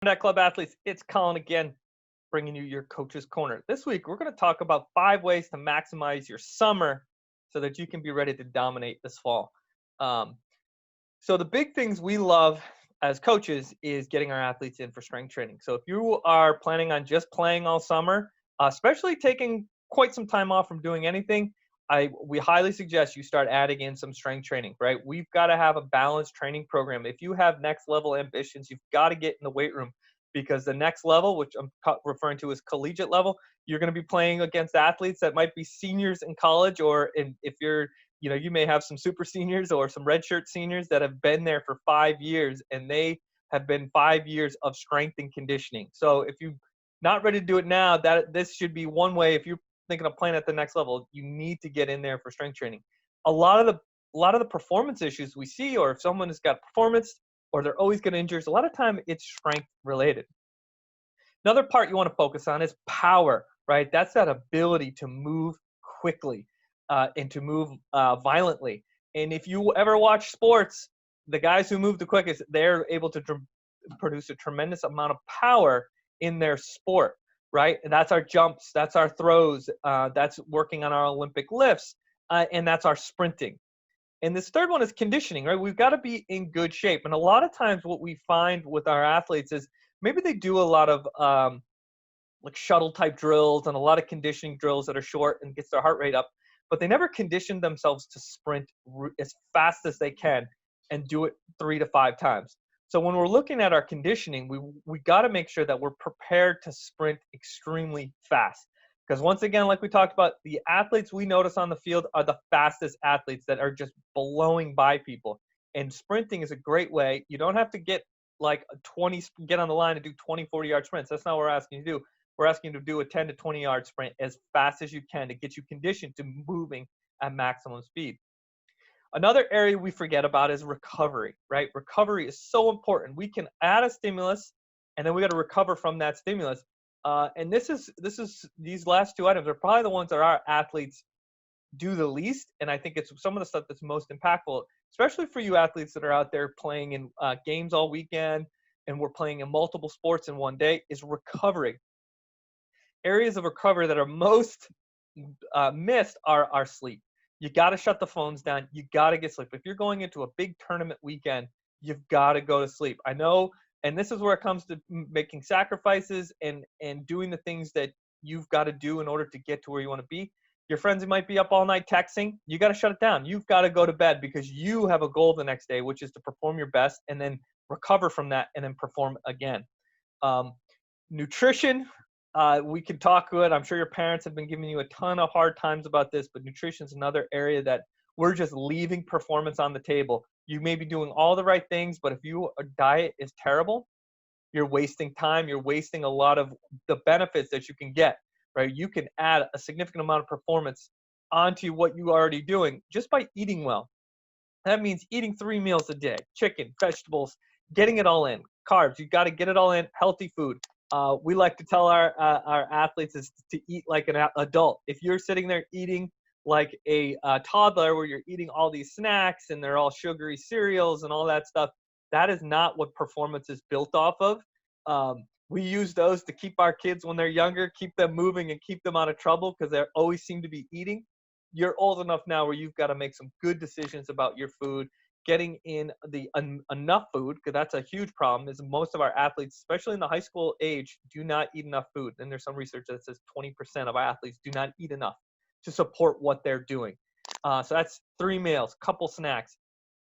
Adirondack Club athletes, it's Colin again, bringing you your coach's corner. This week, we're going to talk about 5 ways to maximize your summer so that you can be ready to dominate this fall. Um, so the big things we love as coaches is getting our athletes in for strength training. So if you are planning on just playing all summer, especially taking quite some time off from doing anything, we highly suggest you start adding in some strength training, right? We've got to have a balanced training program. If you have next level ambitions, you've got to get in the weight room because the next level, which I'm referring to as collegiate level, you're going to be playing against athletes that might be seniors in college, or if you're you may have some super seniors or some redshirt seniors that have been there for 5 years, and they have been 5 years of strength and conditioning. So if you're not ready to do it now, that this should be one way. If you're thinking of playing at the next level, you need to get in there for strength training. A lot of the performance issues we see, or if someone has got performance or they're always getting injuries, a lot of time it's strength related. Another part you want to focus on is power, right? That's that ability to move quickly and to move violently. And if you ever watch sports, the guys who move the quickest, they're able to produce a tremendous amount of power in their sport, right? And that's our jumps, that's our throws, that's working on our Olympic lifts, and that's our sprinting. And this third one is conditioning, right? We've got to be in good shape. And a lot of times what we find with our athletes is maybe they do a lot of like shuttle type drills and a lot of conditioning drills that are short and gets their heart rate up, but they never condition themselves to sprint as fast as they can and do it 3 to 5 times. So when we're looking at our conditioning, we got to make sure that we're prepared to sprint extremely fast. Because once again, like we talked about, the athletes we notice on the field are the fastest athletes that are just blowing by people. And sprinting is a great way. You don't have to get get on the line and do 20, 40-yard sprints. That's not what we're asking you to do. We're asking you to do a 10 to 20-yard sprint as fast as you can to get you conditioned to moving at maximum speed. Another area we forget about is recovery, right? Recovery is so important. We can add a stimulus, and then we got to recover from that stimulus. And these last two items are probably the ones that our athletes do the least. And I think it's some of the stuff that's most impactful, especially for you athletes that are out there playing in games all weekend, and we're playing in multiple sports in one day, is recovery. Areas of recovery that are most missed are sleep. You got to shut the phones down. You got to get sleep. If you're going into a big tournament weekend, you've got to go to sleep. I know, and this is where it comes to making sacrifices and doing the things that you've got to do in order to get to where you want to be. Your friends might be up all night texting. You got to shut it down. You've got to go to bed because you have a goal the next day, which is to perform your best and then recover from that and then perform again. Nutrition, we can talk good. I'm sure your parents have been giving you a ton of hard times about this, but nutrition is another area that we're just leaving performance on the table. You may be doing all the right things, but if your diet is terrible, you're wasting time. You're wasting a lot of the benefits that you can get, right? You can add a significant amount of performance onto what you're already doing just by eating well. That means eating 3 meals a day, chicken, vegetables, getting it all in, carbs. You got to get it all in, healthy food. We like to tell our athletes is to eat like an adult. If you're sitting there eating like a toddler where you're eating all these snacks and they're all sugary cereals and all that stuff, that is not what performance is built off of. We use those to keep our kids when they're younger, keep them moving and keep them out of trouble because they always seem to be eating. You're old enough now where you've got to make some good decisions about your food, getting in the enough food, because that's a huge problem. Is most of our athletes, especially in the high school age, do not eat enough food. And there's some research that says 20% of our athletes do not eat enough to support what they're doing. So that's 3 meals, couple snacks,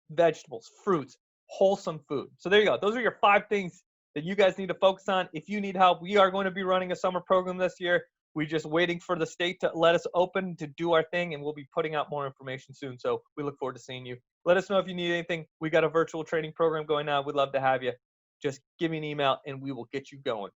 vegetables, fruits, wholesome food. So there you go. Those are your 5 things that you guys need to focus on. If you need help, we are going to be running a summer program this year. We're just waiting for the state to let us open to do our thing, and we'll be putting out more information soon. So we look forward to seeing you. Let us know if you need anything. We got a virtual training program going on. We'd love to have you. Just give me an email, and we will get you going.